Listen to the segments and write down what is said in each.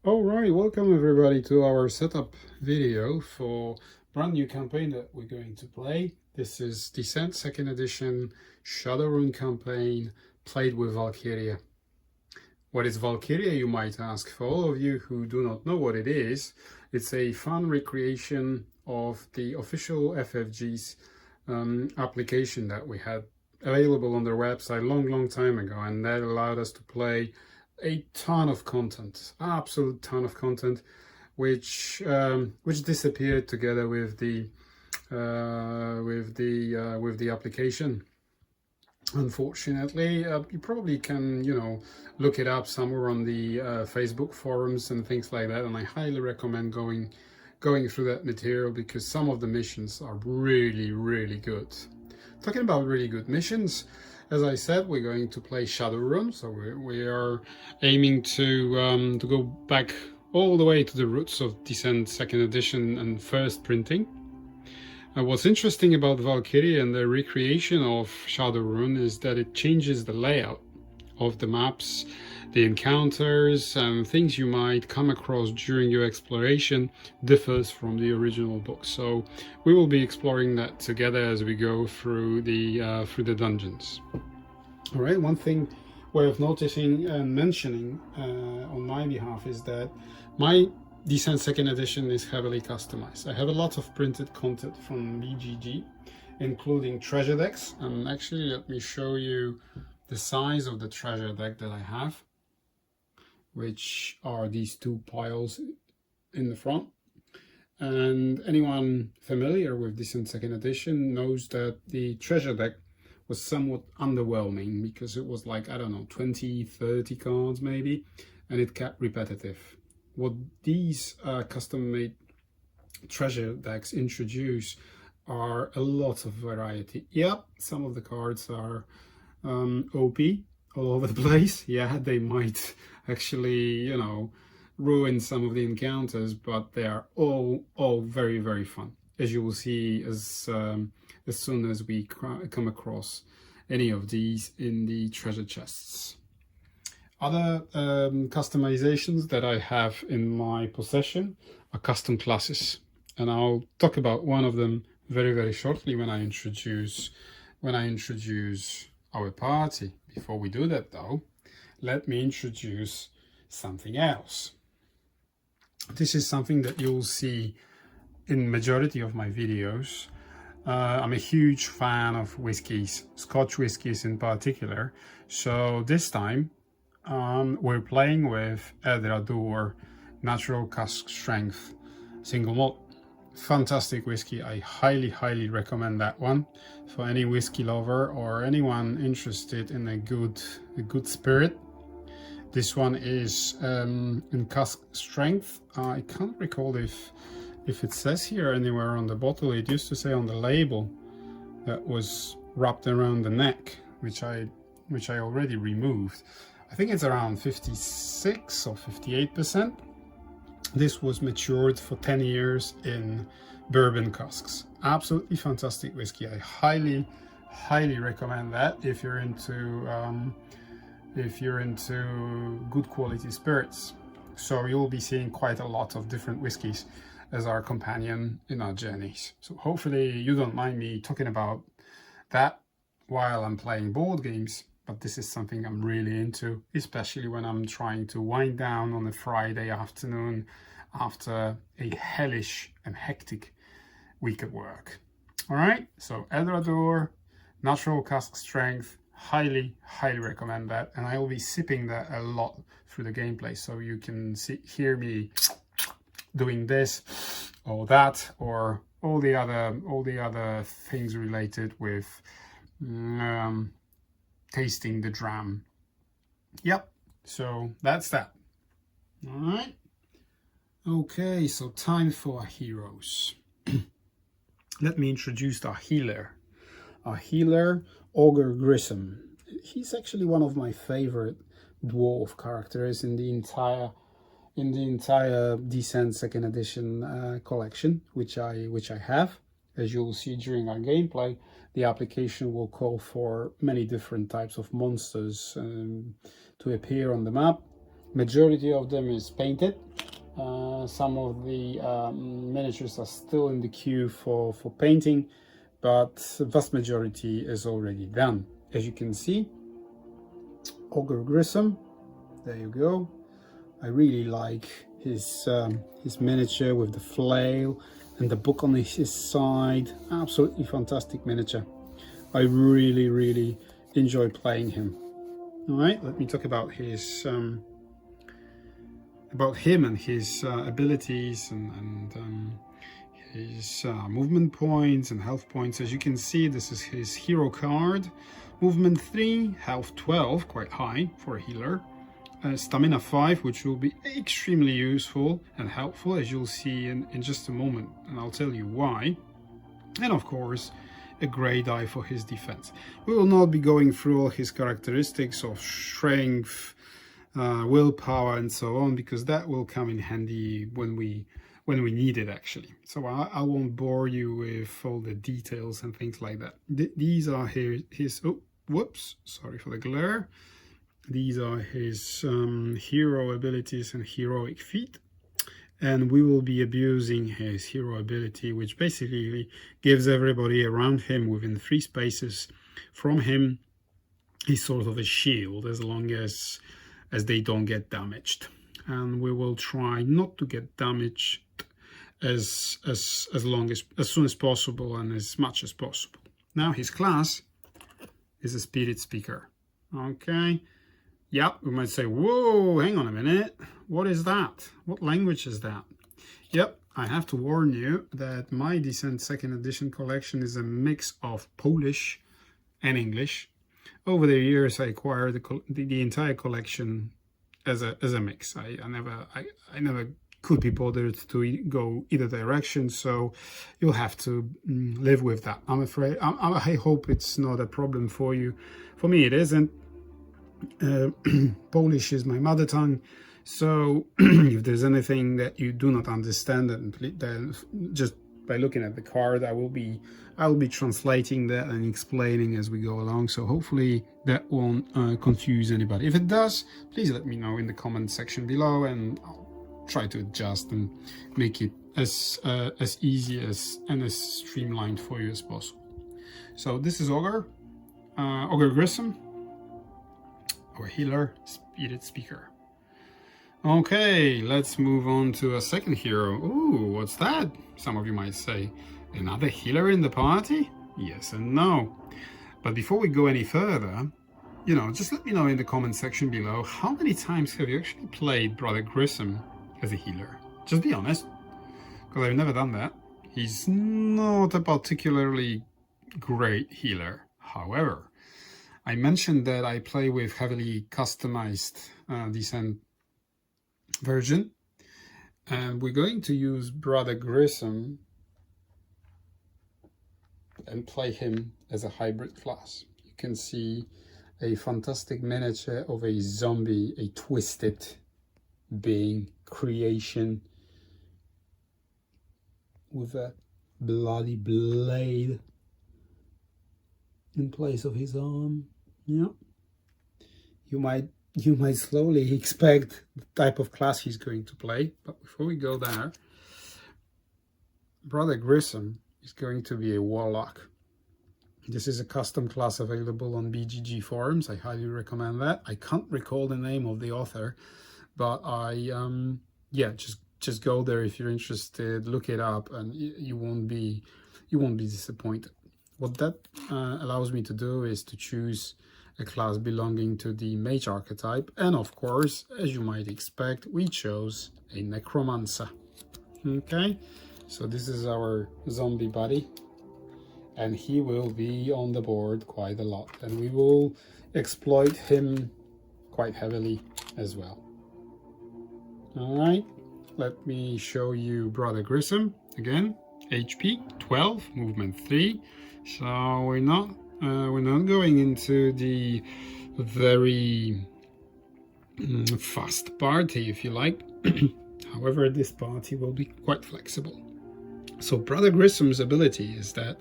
Alright, welcome everybody to our setup video for brand new campaign that we're going to play. This is Descent 2nd edition Shadow Rune Campaign played with Valkyrie. What is Valkyrie, you might ask? For all of you who do not know what it is, it's a fun recreation of the official FFG's application that we had available on their website long time ago, and that allowed us to play a ton of content, absolute ton of content, which disappeared together with the application. Unfortunately, you probably can, look it up somewhere on the Facebook forums and things like that. And I highly recommend going through that material because some of the missions are really good. Talking about really good missions, as I said, we're going to play Shadow Rune, so we are aiming to go back all the way to the roots of Descent 2nd edition and first printing. What's interesting about Valkyrie and the recreation of Shadow Rune is that it changes the layout of the maps, the encounters and things you might come across during your exploration differs from the original book. So we will be exploring that together as we go through the dungeons. All right, one thing worth noticing and mentioning on my behalf is that my Descent 2nd edition is heavily customized. I have a lot of printed content from BGG, including treasure decks, and actually let me show you the size of the treasure deck that I have, which are these two piles in the front. And anyone familiar with Descent 2nd edition knows that the treasure deck was somewhat underwhelming because it was like, I don't know, 20-30 cards maybe, and it kept repetitive. What these custom-made treasure decks introduce are a lot of variety. Yep, some of the cards are OP all over the place. Yeah, they might actually, ruin some of the encounters, but they are all very fun, as you will see as soon as we come across any of these in the treasure chests. Other customizations that I have in my possession are custom classes, and I'll talk about one of them very shortly when I introduce our party. Before we do that though, let me introduce something else. This is something that you'll see in majority of my videos. I'm a huge fan of whiskies, Scotch whiskies in particular. So this time we're playing with Edradour Natural Cask Strength Single Malt. Fantastic whiskey. I highly recommend that one for any whiskey lover or anyone interested in a good spirit. This one is in cask strength. I can't recall if it says here anywhere on the bottle. It used to say on the label that was wrapped around the neck, which I already removed. I think it's around 56 or 58%. This was matured for 10 years in bourbon casks. Absolutely fantastic whiskey. I highly recommend that if you're into good quality spirits. So you'll be seeing quite a lot of different whiskeys as our companion in our journeys. So hopefully you don't mind me talking about that while I'm playing board games. But this is something I'm really into, especially when I'm trying to wind down on a Friday afternoon after a hellish and hectic week at work. All right, so Edradour, Natural Cask Strength, highly recommend that. And I will be sipping that a lot through the gameplay, so you can hear me doing this or that or all the other things related with tasting the dram. Yep, so that's that. All right, okay, so time for our heroes. Let me introduce our healer, Ogre Grissom. He's actually one of my favorite dwarf characters in the entire Descent 2nd edition collection, which I have. As you'll see during our gameplay, the application will call for many different types of monsters to appear on the map. Majority of them is painted. Some of the miniatures are still in the queue for painting, but the vast majority is already done. As you can see, Ogre Grissom, there you go. I really like his miniature with the flail and the book on his side. Absolutely fantastic miniature. I really enjoy playing him. All right, let me talk about his him and his abilities and his movement points and health points. As you can see, this is his hero card. Movement 3, health 12, quite high for a healer. Stamina 5, which will be extremely useful and helpful, as you'll see in just a moment, and I'll tell you why. And of course, a grey die for his defense. We will not be going through all his characteristics of strength, willpower and so on, because that will come in handy when we need it actually. So I won't bore you with all the details and things like that. These are his oh whoops, sorry for the glare. These are his hero abilities and heroic feat, and we will be abusing his hero ability, which basically gives everybody around him within 3 spaces from him is sort of a shield as long as they don't get damaged. And we will try not to get damaged as soon as possible and as much as possible. Now his class is a spirit speaker. Okay. Yeah, we might say, whoa, hang on a minute. What is that? What language is that? Yep, I have to warn you that my Descent 2nd edition collection is a mix of Polish and English. Over the years, I acquired the entire collection as a mix. I never could be bothered to go either direction, so you'll have to live with that. I'm afraid. I hope it's not a problem for you. For me, it isn't. Polish is my mother tongue, so if there's anything that you do not understand, then just by looking at the card, I will be translating that and explaining as we go along. So hopefully that won't confuse anybody. If it does, please let me know in the comment section below, and I'll try to adjust and make it as easy and as streamlined for you as possible. So this is Ogre Grissom, our healer, spirit speaker. Okay, let's move on to a second hero. Ooh, what's that? Some of you might say. Another healer in the party? Yes and no. But before we go any further, just let me know in the comment section below, how many times have you actually played Brother Grissom as a healer? Just be honest, because I've never done that. He's not a particularly great healer. However, I mentioned that I play with heavily customized Descent version, and we're going to use Brother Grissom and play him as a hybrid class. You can see a fantastic miniature of a zombie, a twisted being creation with a bloody blade in place of his arm. Yeah, you might slowly expect the type of class he's going to play, but before we go there, Brother Grissom is going to be a warlock. This is a custom class available on BGG forums. I highly recommend that. I can't recall the name of the author, but yeah, just go there if you're interested, look it up, and you won't be disappointed. What that allows me to do is to choose a class belonging to the mage archetype, and of course, as you might expect, we chose a necromancer. Okay, so this is our zombie buddy, and he will be on the board quite a lot, and we will exploit him quite heavily as well. All right, let me show you Brother Grissom again. HP 12, movement 3. So we're not going into the very fast party, if you like. However, this party will be quite flexible. So Brother Grissom's ability is that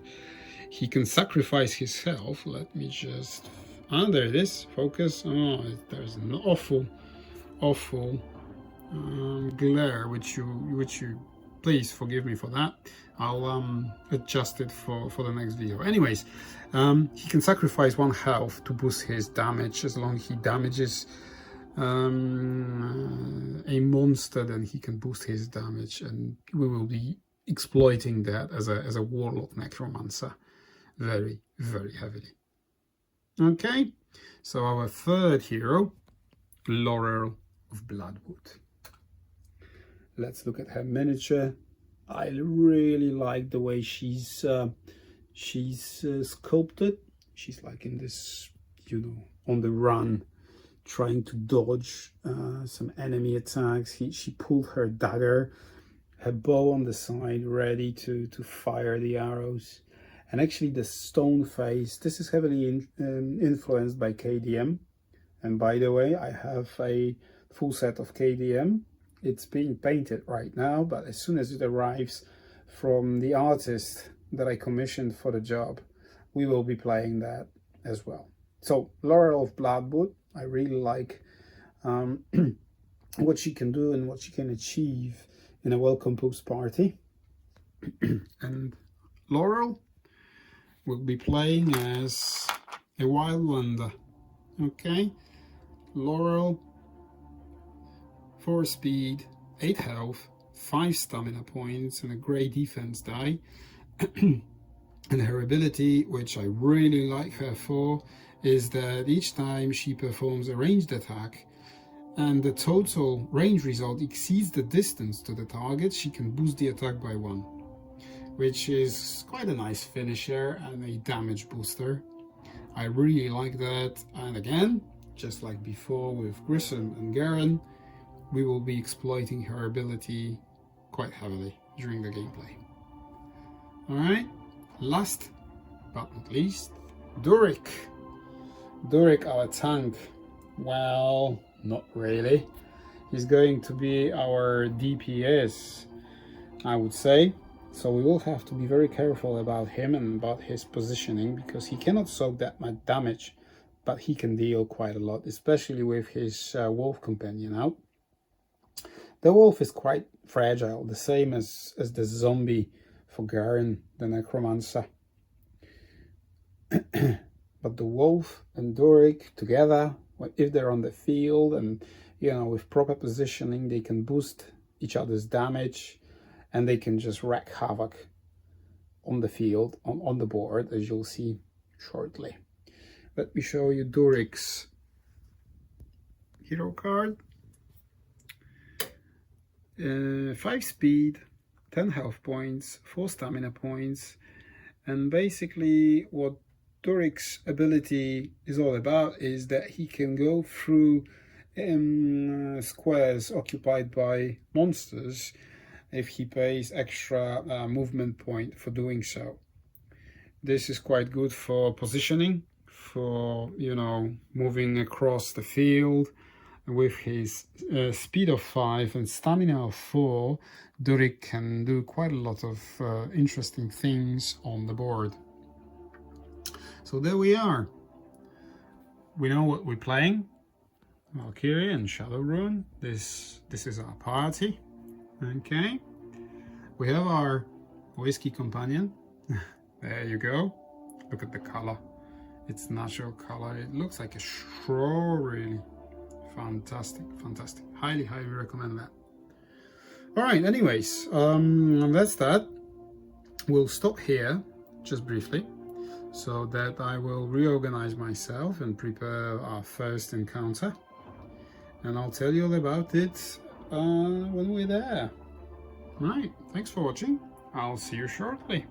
he can sacrifice his health. Let me just, there it is, focus. Oh, there's an awful awful glare, which you please forgive me for that. I'll adjust it for the next video. Anyways, he can sacrifice 1 health to boost his damage. As long as he damages a monster, then he can boost his damage, and we will be exploiting that as a warlock necromancer very, very heavily. Okay, so our third hero, Laurel of Bloodwood. Let's look at her miniature. I really like the way she's sculpted. She's like in this, you know, on the run, trying to dodge some enemy attacks. She pulled her dagger, her bow on the side, ready to fire the arrows. And actually the stone face, this is heavily influenced by KDM. And by the way, I have a full set of KDM. It's being painted right now, but as soon as it arrives from the artist that I commissioned for the job, we will be playing that as well. So Laurel of Bloodwood, I really like what she can do and what she can achieve in a well-composed party. And Laurel will be playing as a Wildlander. Okay, Laurel, 4 speed, 8 health, 5 stamina points, and a great defense die. And her ability, which I really like her for, is that each time she performs a ranged attack and the total range result exceeds the distance to the target, she can boost the attack by 1, which is quite a nice finisher and a damage booster. I really like that. And again, just like before with Grissom and Garen, we will be exploiting her ability quite heavily during the gameplay. Alright, last but not least, Durik. Durik, our tank. Well, not really. He's going to be our DPS, I would say. So we will have to be very careful about him and about his positioning, because he cannot soak that much damage, but he can deal quite a lot, especially with his wolf companion out. The wolf is quite fragile, the same as the zombie for Garen, the necromancer. But the wolf and Durik together, if they're on the field and, you know, with proper positioning, they can boost each other's damage. And they can just wreak havoc on the field, on the board, as you'll see shortly. Let me show you Durik's hero card. 5 speed, 10 health points, 4 stamina points. And basically what Durik's ability is all about is that he can go through squares occupied by monsters if he pays extra movement point for doing so. This is quite good for positioning, for, you know, moving across the field. With his speed of 5 and stamina of 4, Durik can do quite a lot of interesting things on the board. So there we are. We know what we're playing. Valkyrie and Shadow Rune. This is our party. Okay, we have our Whisky companion. There you go. Look at the color. It's natural color. It looks like a straw, really. Fantastic, fantastic. Highly, highly recommend that. All right, anyways, that's that. We'll stop here just briefly so that I will reorganize myself and prepare our first encounter. And I'll tell you all about it when we're there. Right, thanks for watching. I'll see you shortly.